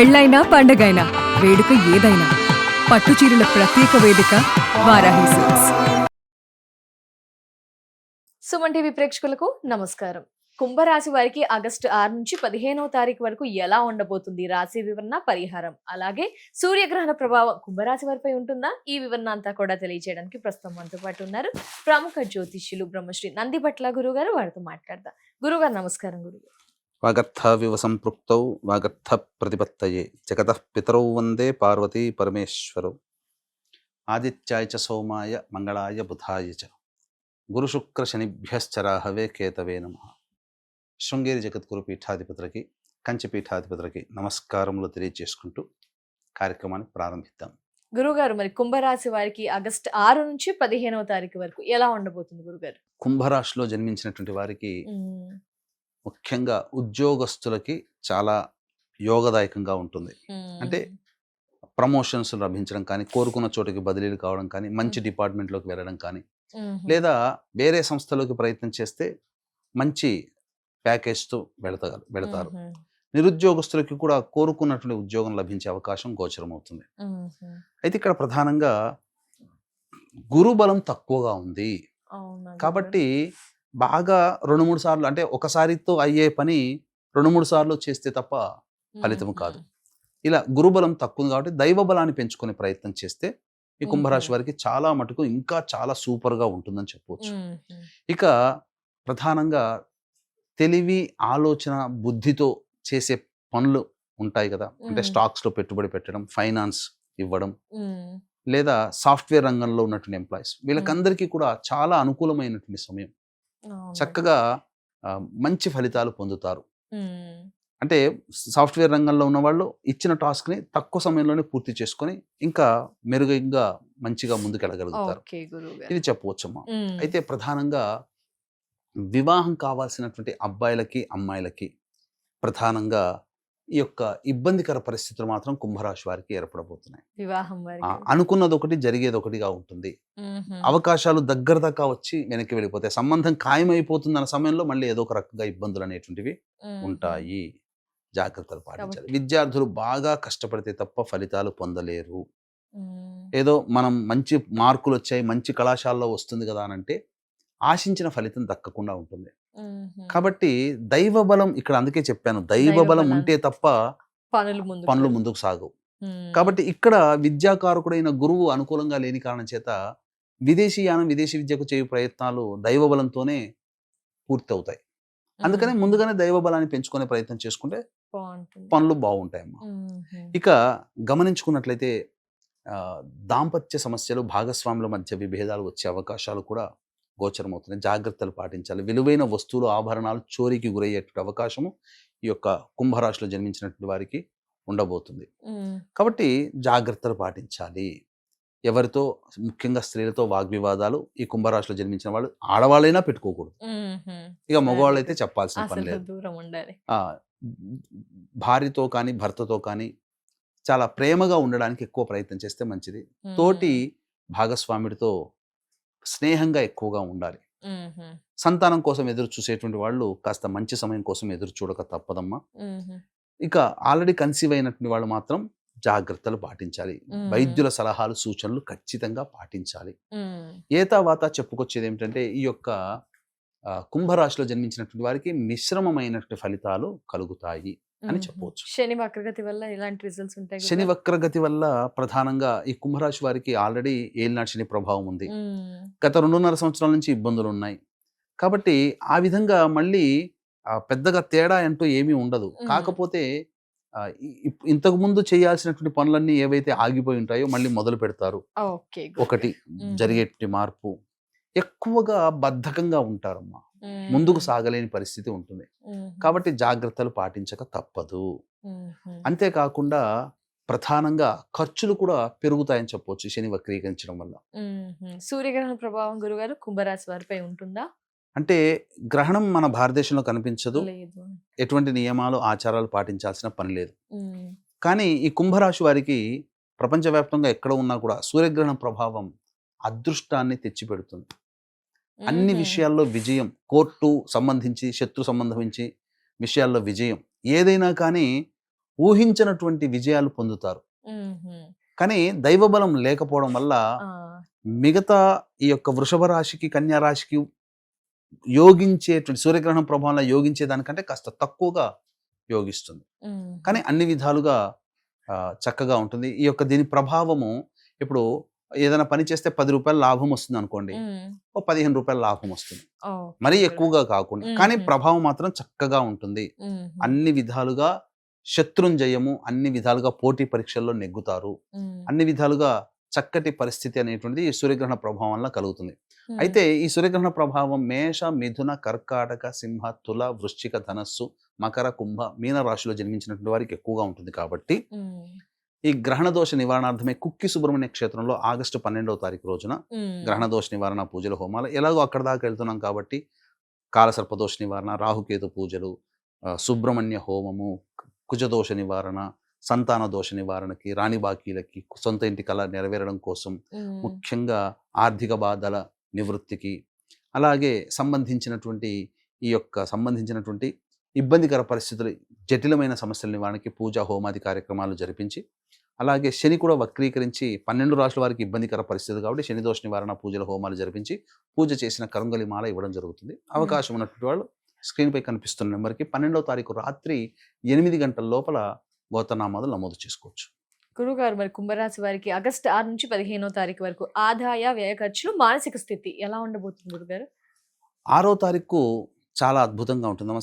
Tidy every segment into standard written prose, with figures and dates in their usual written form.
పెళ్ళైనా పండగైనా వేడుక ఏదైనా పట్టుచీరల ప్రత్యేక వేదిక వారాహి సిల్క్స్. సుమన్ టీవీ ప్రేక్షకులకు నమస్కారం. కుంభరాశి వారికి ఆగస్టు 6 నుంచి 15వ తారీఖు వరకు ఎలా ఉండబోతుంది రాశి వివరణ పరిహారం, అలాగే సూర్యగ్రహణ ప్రభావం కుంభరాశి వారిపై ఉంటుందా, ఈ వివరణ అంతా కూడా తెలియజేయడానికి ప్రస్తుతం మనతో పాటు ఉన్నారు ప్రముఖ జ్యోతిష్యులు బ్రహ్మశ్రీ నందిభట్ల గురువు గారు. వారితో మాట్లాడదాం. గురుగారు నమస్కారం. గురుగారు వాగర్థ వివ సంపృక్తౌ వాగర్థ ప్రతిపత్తయే జగతః పితరౌ వందే పార్వతీ పరమేశ్వరౌ ఆదిత్యాయ చ సోమాయ మంగళాయ బుధాయ చ గురు శుక్ర శనిభ్యశ్చ రాహవే కేతవే నమః. శృంగేరి జగద్గురు పీఠాధిపతులకి కంచి పీఠాధిపతులకి నమస్కారములు తెలియజేసుకుంటూ కార్యక్రమాన్ని ప్రారంభిద్దాం. గురుగారు, మరి కుంభరాశి వారికి ఆగస్టు 6 నుంచి 15వ తారీఖు వరకు ఎలా ఉండబోతుంది గురుగారు? కుంభరాశిలో జన్మించినటువంటి వారికి ముఖ్యంగా ఉద్యోగస్తులకి చాలా యోగదాయకంగా ఉంటుంది. అంటే ప్రమోషన్స్ లభించడం కానీ, కోరుకున్న చోటుకి బదిలీలు కావడం కానీ, మంచి డిపార్ట్మెంట్లోకి వెళ్ళడం కానీ, లేదా వేరే సంస్థలోకి ప్రయత్నం చేస్తే మంచి ప్యాకేజ్తో వెళతారు. నిరుద్యోగస్తులకి కూడా కోరుకున్నటువంటి ఉద్యోగం లభించే అవకాశం గోచరం అవుతుంది. అయితే ఇక్కడ ప్రధానంగా గురుబలం తక్కువగా ఉంది కాబట్టి బాగా 2-3 సార్లు, అంటే ఒకసారితో అయ్యే పని 2-3 సార్లు చేస్తే తప్ప ఫలితం కాదు. ఇలా గురుబలం తక్కువ ఉంది కాబట్టి దైవ బలాన్ని పెంచుకునే ప్రయత్నం చేస్తే ఈ కుంభరాశి వారికి చాలా మటుకు ఇంకా చాలా సూపర్గా ఉంటుందని చెప్పవచ్చు. ఇక ప్రధానంగా తెలివి, ఆలోచన, బుద్ధితో చేసే పనులు ఉంటాయి కదా. అంటే స్టాక్స్లో పెట్టుబడి పెట్టడం, ఫైనాన్స్ ఇవ్వడం, లేదా సాఫ్ట్వేర్ రంగంలో ఉన్నటువంటి ఎంప్లాయీస్, వీళ్ళకందరికీ కూడా చాలా అనుకూలమైనటువంటి సమయం. చక్కగా మంచి ఫలితాలు పొందుతారు. అంటే సాఫ్ట్వేర్ రంగంలో ఉన్న వాళ్ళు ఇచ్చిన టాస్క్ని తక్కువ సమయంలోనే పూర్తి చేసుకొని ఇంకా మెరుగ్గా మంచిగా ముందుకెళ్ళగలుగుతారు. ఇది చెప్పవచ్చమ్మా. అయితే ప్రధానంగా వివాహం కావాల్సినటువంటి అబ్బాయిలకి, అమ్మాయిలకి ప్రధానంగా ఈ యొక్క ఇబ్బందికర పరిస్థితులు మాత్రం కుంభరాశి వారికి ఏర్పడబోతున్నాయి. అనుకున్నది ఒకటి, జరిగేది ఒకటిగా ఉంటుంది. అవకాశాలు దగ్గర దాకా వచ్చి వెనక్కి వెళ్ళిపోతాయి. సంబంధం ఖాయమైపోతుంది అన్న సమయంలో మళ్ళీ ఏదో ఒక రకంగా ఇబ్బందులు అనేటువంటివి ఉంటాయి. జాగ్రత్తలు పాటించాలి. విద్యార్థులు బాగా కష్టపడితే తప్ప ఫలితాలు పొందలేరు. ఏదో మనం మంచి మార్కులు వచ్చాయి, మంచి కళాశాలలో వస్తుంది కదా అని అంటే ఆశించిన ఫలితం దక్కకుండా ఉంటుంది. కాబట్టి దైవ బలం ఇక్కడ, అందుకే చెప్పాను, దైవ బలం ఉంటే తప్ప పనులు ముందుకు సాగవు. కాబట్టి ఇక్కడ విద్యాకారకుడైన గురువు అనుకూలంగా లేని కారణం చేత విదేశీయానం, విదేశీ విద్యకు చేయు ప్రయత్నాలు దైవ బలంతోనే పూర్తి అవుతాయి. అందుకనే ముందుగానే దైవ బలాన్ని పెంచుకునే ప్రయత్నం చేసుకుంటే పనులు బాగుంటాయమ్మా. ఇక గమనించుకున్నట్లయితే దాంపత్య సమస్యలు, భాగస్వాముల మధ్య విభేదాలు వచ్చే అవకాశాలు కూడా గోచరమవుతున్నాయి. జాగ్రత్తలు పాటించాలి. విలువైన వస్తువులు, ఆభరణాలు చోరీకి గురయ్యేటువంటి అవకాశము ఈ యొక్క కుంభరాశిలో జన్మించినటువంటి వారికి ఉండబోతుంది. కాబట్టి జాగ్రత్తలు పాటించాలి. ఎవరితో, ముఖ్యంగా స్త్రీలతో వాగ్వివాదాలు ఈ కుంభరాశిలో జన్మించిన వాళ్ళు, ఆడవాళ్ళైనా పెట్టుకోకూడదు. ఇక మగవాళ్ళు అయితే చెప్పాల్సిన పని లేదు. భార్యతో కానీ, భర్తతో కానీ చాలా ప్రేమగా ఉండడానికి ఎక్కువ ప్రయత్నం చేస్తే మంచిది. తోటి భాగస్వామిడితో స్నేహంగా ఎక్కువగా ఉండాలి. సంతానం కోసం ఎదురు చూసేటువంటి వాళ్ళు కాస్త మంచి సమయం కోసం ఎదురు చూడక తప్పదమ్మా. ఇక ఆల్రెడీ కన్సీవ్ అయినటువంటి వాళ్ళు మాత్రం జాగ్రత్తలు పాటించాలి. వైద్యుల సలహాలు, సూచనలు ఖచ్చితంగా పాటించాలి. ఏతావాత చెప్పుకొచ్చేది ఏమిటంటే ఈ యొక్క కుంభరాశిలో జన్మించినటువంటి వారికి మిశ్రమమైనటువంటి ఫలితాలు కలుగుతాయి అని చెప్పవచ్చు. శని వక్రగతి వల్ల ఇలాంటి రిజల్ట్స్ ఉంటాయి. శని వక్రగతి వల్ల ప్రధానంగా ఈ కుంభరాశి వారికి ఆల్రెడీ ఏలినాటి శని ప్రభావం ఉంది. గత 2.5 సంవత్సరాల నుంచి ఇబ్బందులు ఉన్నాయి. కాబట్టి ఆ విధంగా మళ్ళీ పెద్దగా తేడా అంటూ ఏమీ ఉండదు. కాకపోతే ఇంతకు ముందు చేయాల్సినటువంటి పనులన్నీ ఏవైతే ఆగిపోయి ఉంటాయో మళ్ళీ మొదలు పెడతారు. ఒకటి జరిగేటువంటి మార్పు. ఎక్కువగా బద్ధకంగా ఉంటారమ్మా. ముందుకు సాగలేని పరిస్థితి ఉంటుంది. కాబట్టి జాగ్రత్తలు పాటించక తప్పదు. అంతేకాకుండా ప్రధానంగా ఖర్చులు కూడా పెరుగుతాయని చెప్పవచ్చు శని వక్రీకరించడం వల్ల. సూర్యగ్రహణ ప్రభావం గురుగారు కుంభరాశి వారిపై ఉంటుందా? అంటే గ్రహణం మన భారతదేశంలో కనిపించదు. ఎటువంటి నియమాలు, ఆచారాలు పాటించాల్సిన పని లేదు. కానీ ఈ కుంభరాశి వారికి ప్రపంచవ్యాప్తంగా ఎక్కడ ఉన్నా కూడా సూర్యగ్రహణం ప్రభావం అదృష్టాన్ని తెచ్చిపెడుతుంది. అన్ని విషయాల్లో విజయం, కోర్టు సంబంధించి, శత్రు సంబంధించి విషయాల్లో విజయం, ఏదైనా కానీ ఊహించినటువంటి విజయాలు పొందుతారు. మ్మ్. కానీ దైవబలం లేకపోవడం వల్ల ఆ, మిగతా ఈ యొక్క వృషభ రాశికి, కన్యా రాశికి యోగించేటువంటి సూర్యగ్రహణం ప్రభావంలో యోగించే దానికంటే కాస్త తక్కువగా యోగిస్తుంది. మ్మ్. కానీ అన్ని విధాలుగా చక్కగా ఉంటుంది. ఈ యొక్క దీని ప్రభావము ఇప్పుడు ఏదైనా పని చేస్తే 10 రూపాయల లాభం వస్తుంది అనుకోండి, మ్మ్. ఓ 15 రూపాయల లాభం వస్తుంది. ఓకే, మరీ గురుగారు. ఎక్కువగా కాకుండా, కానీ మ్మ్. ప్రభావం మాత్రం చక్కగా ఉంటుంది. మ్మ్. అన్ని విధాలుగా శత్రుంజయము, అన్ని విధాలుగా పోటీ పరీక్షల్లో నెగ్గుతారు. మ్మ్. అన్ని విధాలుగా చక్కటి పరిస్థితి అనేటువంటిది ఈ సూర్యగ్రహణ ప్రభావం వల్ల కలుగుతుంది. మ్మ్. అయితే ఈ సూర్యగ్రహణ ప్రభావం మేష, మిథున, కర్కాటక, సింహ, తుల, వృశ్చిక, ధనస్సు, మకర, కుంభ, మీన రాశిలో జన్మించినటువంటి వారికి ఎక్కువగా ఉంటుంది. కాబట్టి మ్మ్. ఈ గ్రహణ దోష నివారణార్థమే కుక్కి సుబ్రహ్మణ్య క్షేత్రంలో ఆగస్టు 12వ తారీఖు రోజున మ్మ్. గ్రహణ దోష నివారణ పూజలు, హోమాలు, ఎలాగో అక్కడ దాకా వెళ్తున్నాం కాబట్టి కాలసర్పదోష నివారణ, రాహుకేతు పూజలు, సుబ్రహ్మణ్య హోమము, కుజదోష నివారణ, సంతాన దోష నివారణకి, రాణి బాకీలకి, సొంత ఇంటి కళ నెరవేరడం కోసం, మ్మ్. ముఖ్యంగా ఆర్థిక బాధల నివృత్తికి, అలాగే సంబంధించినటువంటి ఇబ్బందికర పరిస్థితులు, జటిలమైన సమస్యల నివారణకి పూజా హోమాది కార్యక్రమాలు జరిపించి, అలాగే శని కూడా వక్రీకరించి 12 రాశుల వారికి ఇబ్బందికర పరిస్థితులు కాబట్టి శని దోష నివారణ పూజల హోమాలు జరిపించి పూజ చేసిన కరుంగలి మాల ఇవ్వడం జరుగుతుంది. అవకాశం ఉన్నటువంటి వాళ్ళు స్క్రీన్పై కనిపిస్తున్న నెంబర్కి 12వ తారీఖు రాత్రి 8 గంటల లోపల గోత్రనామాలు నమోదు చేసుకోవచ్చు. గురుగారు, మరి కుంభరాశి వారికి ఆగస్టు 6 నుంచి 15వ తారీఖు వరకు ఆదాయ వ్యయ ఖర్చులు, మానసిక స్థితి ఎలా ఉండబోతుంది గురుగారు? 6వ తారీఖు చాలా అద్భుతంగా ఉంటుందమ్మా.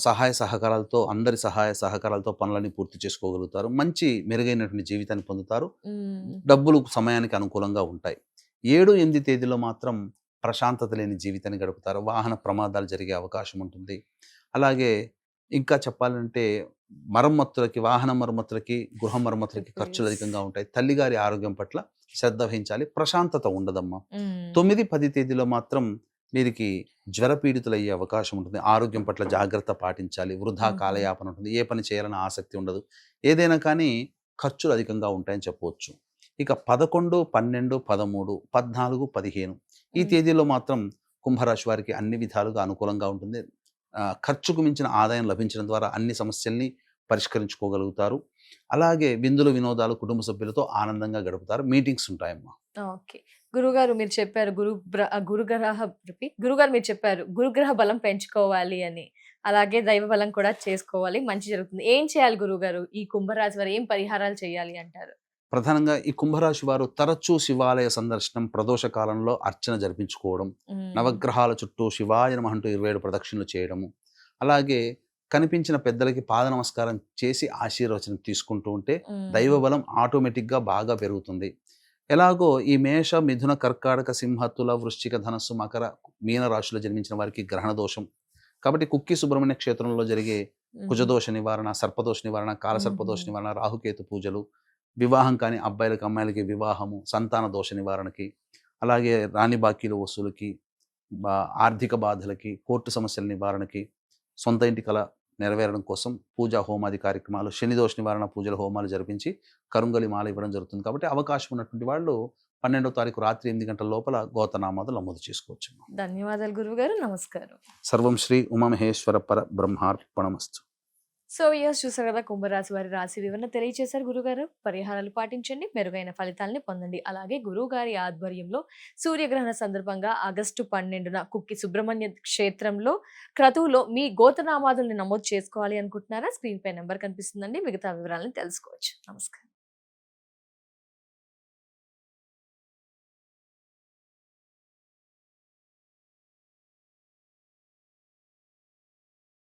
అందరి సహాయ సహకారాలతో పనులన్నీ పూర్తి చేసుకోగలుగుతారు. మంచి మెరుగైనటువంటి జీవితాన్ని పొందుతారు. మ్మ్. డబ్బులు సమయానికి అనుకూలంగా ఉంటాయి. 7, 8 తేదీలో మాత్రం ప్రశాంతత లేని జీవితాన్ని గడుపుతారు. వాహన ప్రమాదాలు జరిగే అవకాశం ఉంటుంది. అలాగే ఇంకా చెప్పాలంటే వాహన మరమ్మతులకి, గృహ మరమ్మతులకి ఖర్చులు అధికంగా ఉంటాయి. తల్లిగారి ఆరోగ్యం పట్ల శ్రద్ధ వహించాలి. ప్రశాంతత ఉండదమ్మా. మ్మ్. 9, 10 తేదీలో మాత్రం వీరికి జ్వరపీడితులు అయ్యే అవకాశం ఉంటుంది. ఆరోగ్యం పట్ల జాగ్రత్త పాటించాలి. వృధా కాలయాపన ఉంటుంది. ఏ పని చేయాలని ఆసక్తి ఉండదు. ఏదైనా కానీ ఖర్చులు అధికంగా ఉంటాయని చెప్పవచ్చు. ఇక 11, 12, 13, 14, 15 ఈ తేదీలో మాత్రం కుంభరాశి వారికి అన్ని విధాలుగా అనుకూలంగా ఉంటుంది. ఖర్చుకు మించిన ఆదాయం లభించడం ద్వారా అన్ని సమస్యల్ని పరిష్కరించుకోగలుగుతారు. అలాగే విందులు, వినోదాలు కుటుంబ సభ్యులతో ఆనందంగా గడుపుతారు. మీటింగ్స్ ఉంటాయమ్మా. ఓకే గురుగారు, మీరు చెప్పారు గురుగారు మీరు చెప్పారు గురుగ్రహ బలం పెంచుకోవాలి అని, అలాగే దైవ బలం కూడా చేసుకోవాలి, మంచి జరుగుతుంది. ఏం చేయాలి గురుగారు? ఈ కుంభరాశి వారు ఏం పరిహారాలు చేయాలి అంటారు? ప్రధానంగా ఈ కుంభరాశి వారు తరచూ శివాలయ సందర్శనం, ప్రదోష కాలంలో అర్చన జరిపించుకోవడం, నవగ్రహాల చుట్టూ శివాయ నమః అంటూ 27 ప్రదక్షిణలు చేయడము, అలాగే కనిపించిన పెద్దలకి పాద నమస్కారం చేసి ఆశీర్వచనం తీసుకుంటూ ఉంటే దైవ బలం ఆటోమేటిక్గా బాగా పెరుగుతుంది. ఎలాగో ఈ మేష, మిథున, కర్కాటక, సింహ, తుల, వృశ్చిక, ధనస్సు, మకర, మీన రాశిలో జన్మించిన వారికి గ్రహణ దోషం కాబట్టి కుక్కి సుబ్రహ్మణ్య క్షేత్రంలో జరిగే కుజదోష నివారణ, సర్పదోష నివారణ, కాలసర్పదోష నివారణ, రాహుకేతు పూజలు, వివాహం కాని అబ్బాయిలకి అమ్మాయిలకి వివాహము, సంతాన దోష నివారణకి, అలాగే రాణి బాకీల వసూలుకి, ఆర్థిక బాధలకి, కోర్టు సమస్యల నివారణకి, సొంత ఇంటి కళ నెరవేరడం కోసం పూజా హోమాది కార్యక్రమాలు, శని దోష నివారణ పూజల హోమాలు జరిపించి కరుంగలి మాల ఇవ్వడం జరుగుతుంది. కాబట్టి అవకాశం ఉన్నటువంటి వాళ్ళు 12వ తారీఖు రాత్రి 8 గంటల లోపల గోత్రనామాలు నమోదు చేసుకోవచ్చు. ధన్యవాదాలు గురుగారు, నమస్కారం. సర్వం శ్రీ ఉమామహేశ్వర పర బ్రహ్మార్పణమస్తు. సో ఇయర్స్ చూసారు కదా, కుంభరాశి వారి రాశి వివరణ తెలియజేశారు గురుగారు. పరిహారాలు పాటించండి, మెరుగైన ఫలితాలని పొందండి. అలాగే గురువు గారి ఆధ్వర్యంలో సూర్యగ్రహణ సందర్భంగా ఆగస్టు 12న కుక్కి సుబ్రహ్మణ్య క్షేత్రంలో క్రతువులో మీ గోత్రనామాదుల్ని నమోదు చేసుకోవాలి అనుకుంటున్నారా? స్క్రీన్ పై నెంబర్ కనిపిస్తుందండి, మిగతా వివరాలను తెలుసుకోవచ్చు. నమస్కారం.